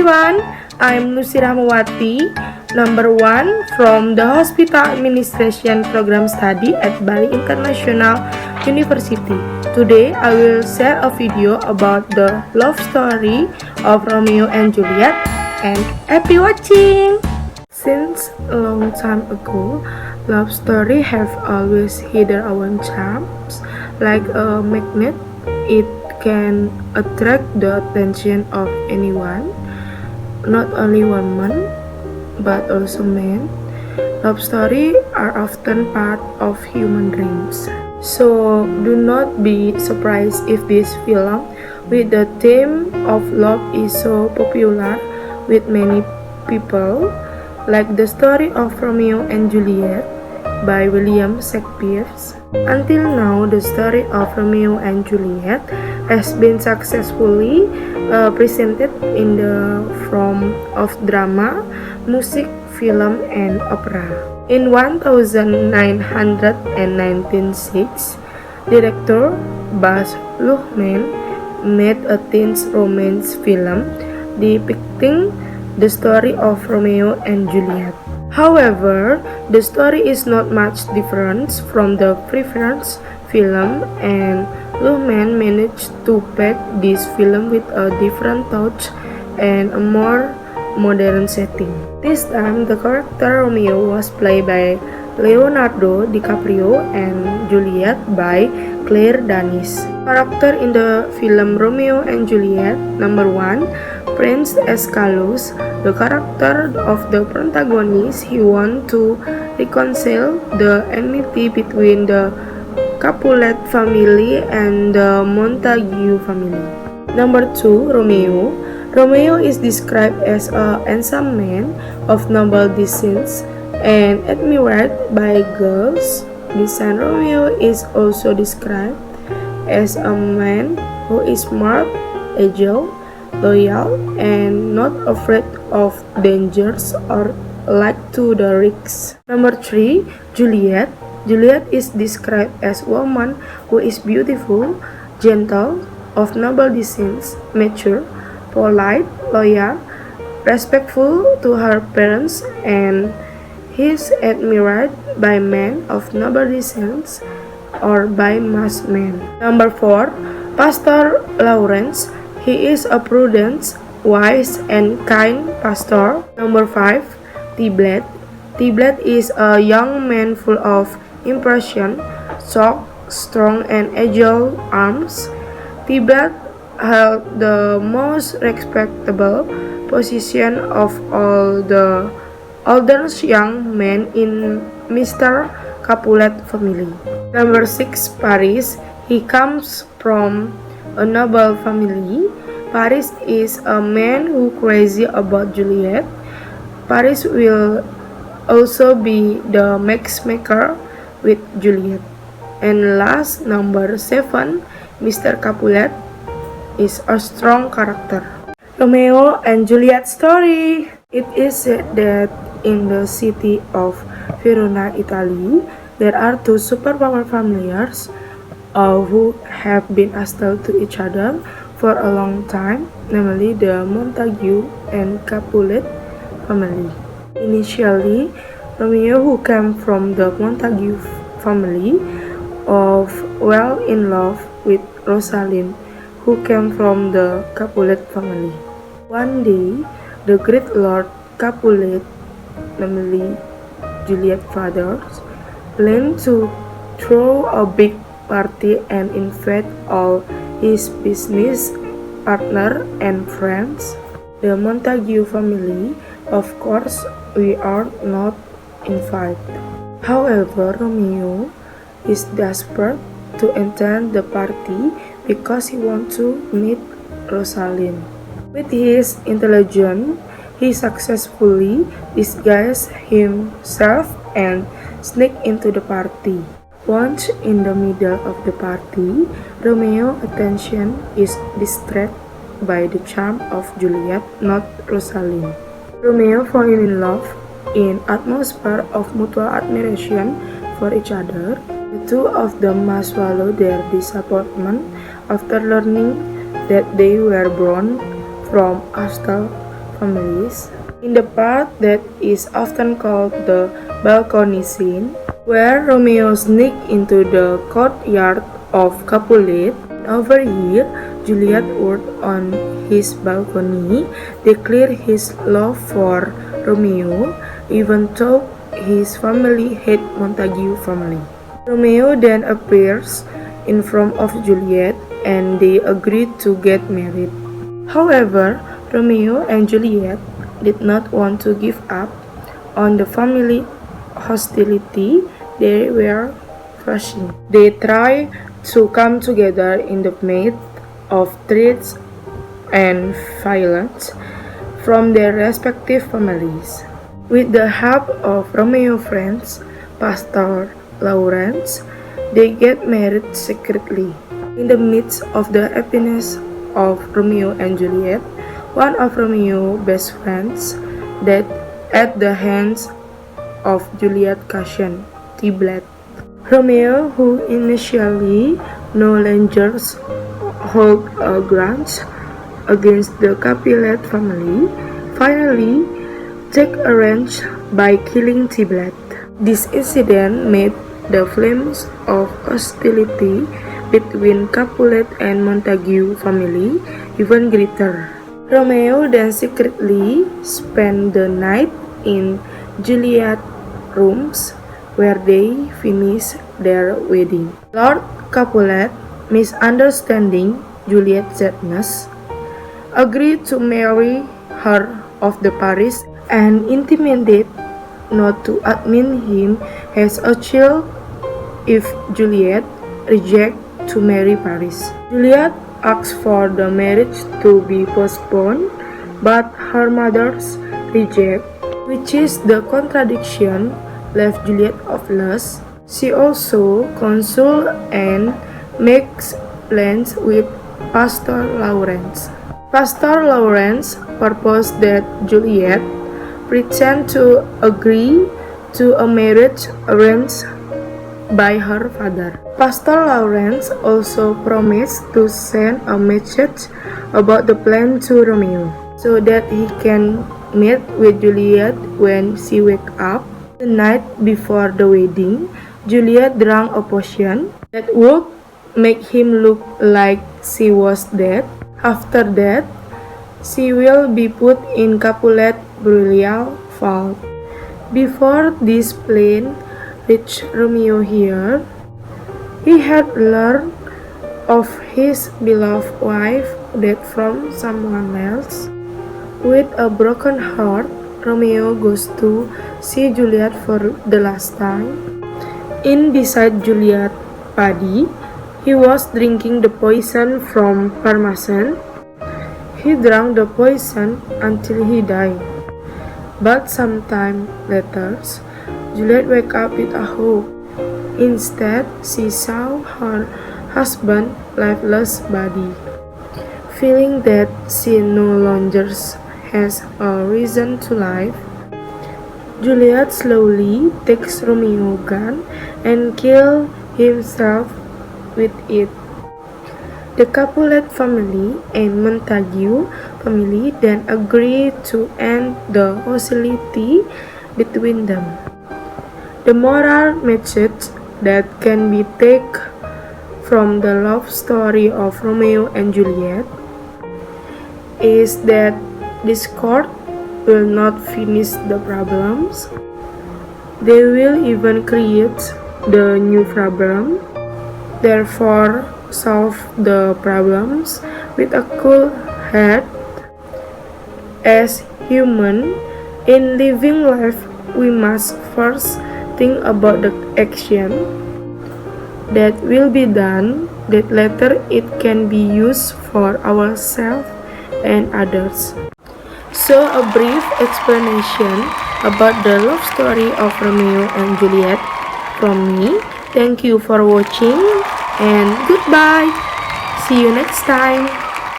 everyone, I'm Nusi Rahmawati, number 1 from the Hospital Administration Program Study at Bali International University. Today I will share a video about the love story of Romeo and Juliet, and happy watching! Since a long time ago, love story have always had their own charms. Like a magnet, it can attract the attention of anyone, not only women, but also men. Love stories are often part of human dreams. So do not be surprised if this film with the theme of love is so popular with many people, like the story of Romeo and Juliet by William Shakespeare. Until now, the story of Romeo and Juliet has been successfully presented in the form of drama, music, film, and opera. In 1996, director Baz Luhrmann made a teen romance film depicting the story of Romeo and Juliet. However, the story is not much different from the previous film, and Luhrmann managed to pack this film with a different touch and a more modern setting. This time, the character Romeo was played by Leonardo DiCaprio and Juliet by Claire Danes. Character in the film Romeo and Juliet, number 1, Prince Escalus, the character of the protagonist. He wants to reconcile the enmity between the Capulet family and the Montague family. Number 2, Romeo. Romeo is described as a handsome man of noble descent and admired by girls. This son Romeo is also described as a man who is smart, agile, loyal, and not afraid of dangers or like to the risks. Number 3, Juliet. Juliet is described as a woman who is beautiful, gentle, of noble descent, mature, polite, loyal, respectful to her parents, and he is admired by men of noble descent or by most men. Number 4, Pastor Lawrence. He is a prudent, wise, and kind pastor. Number 5, Tybalt. Tybalt is a young man full of impression, shock, strong, and agile arms. Tybalt held the most respectable position of all the older young men in Mr. Capulet family. Number 6, Paris. He comes from a noble family. Paris is a man who crazy about Juliet. Paris will also be the matchmaker with Juliet. And last, number 7, Mr. Capulet is a strong character. Romeo and Juliet story. It is said that in the city of Verona, Italy, there are two superpower families who have been hostile to each other for a long time, namely the Montague and Capulet family. Initially, Romeo, who came from the Montague family, fell in love with Rosalind, who came from the Capulet family. One day, the great Lord Capulet, namely Juliet's father, planned to throw a big party and invite all his business partner and friends. The Montague family, of course, we are not invited. However, Romeo is desperate to attend the party because he wants to meet Rosalind. With his intelligence, he successfully disguised himself and sneaked into the party. Once in the middle of the party, Romeo's attention is distracted by the charm of Juliet, not Rosalind. Romeo falls in love in atmosphere of mutual admiration for each other. The two of them must swallow their disappointment after learning that they were born from hostile families. In the part that is often called the balcony scene, where Romeo sneaks into the courtyard of Capulet. Over here, Juliet worked on his balcony, declared his love for Romeo, even though his family hate Montague family. Romeo then appears in front of Juliet and they agreed to get married. However, Romeo and Juliet did not want to give up on the family hostility they were facing. They tried to come together in the midst of threats and violence from their respective families. With the help of Romeo's friends, Pastor Lawrence, they get married secretly. In the midst of the happiness of Romeo and Juliet, one of Romeo's best friends died at the hands of Juliet's cousin, Tybalt. Romeo, who initially no longer held a grudge against the Capulet family, finally took revenge by killing Tybalt. This incident made the flames of hostility between Capulet and Montague family even greater. Romeo then secretly spent the night in Juliet's rooms where they finished their wedding. Lord Capulet, misunderstanding Juliet's sadness, agreed to marry her of the Paris and intimidated not to admit him as a child if Juliet rejected to marry Paris. Juliet asked for the marriage to be postponed, but her mother's reject, which is the contradiction, left Juliet hopeless. She also consulted and makes plans with Pastor Lawrence. Pastor Lawrence proposed that Juliet pretend to agree to a marriage arranged by her father. Pastor Lawrence also promised to send a message about the plan to Romeo, so that he can meet with Juliet when she wakes up. The night before the wedding, Juliet drank a potion that would make him look like she was dead. After that, she will be put in Capulet's burial vault. Before this plan reached Romeo here, he had learned of his beloved wife dead from someone else. With a broken heart, Romeo goes to see Juliet for the last time. In beside Juliet's body, he was drinking the poison from Parmesan. He drank the poison until he died. But sometime later, Juliet woke up with a hope. Instead, she saw her husband's lifeless body. Feeling that she no longer has a reason to live, Juliet slowly takes Romeo's gun and kills himself with it. The Capulet family and Montague family then agree to end the hostility between them. The moral message that can be taken from the love story of Romeo and Juliet is that discord will not finish the problems. They will even create the new problem. Therefore, solve the problems with a cool head. As human, in living life, we must first think about the action that will be done, that later it can be used for ourselves and others. So, a brief explanation about the love story of Romeo and Juliet from me. Thank you for watching and goodbye. See you next time.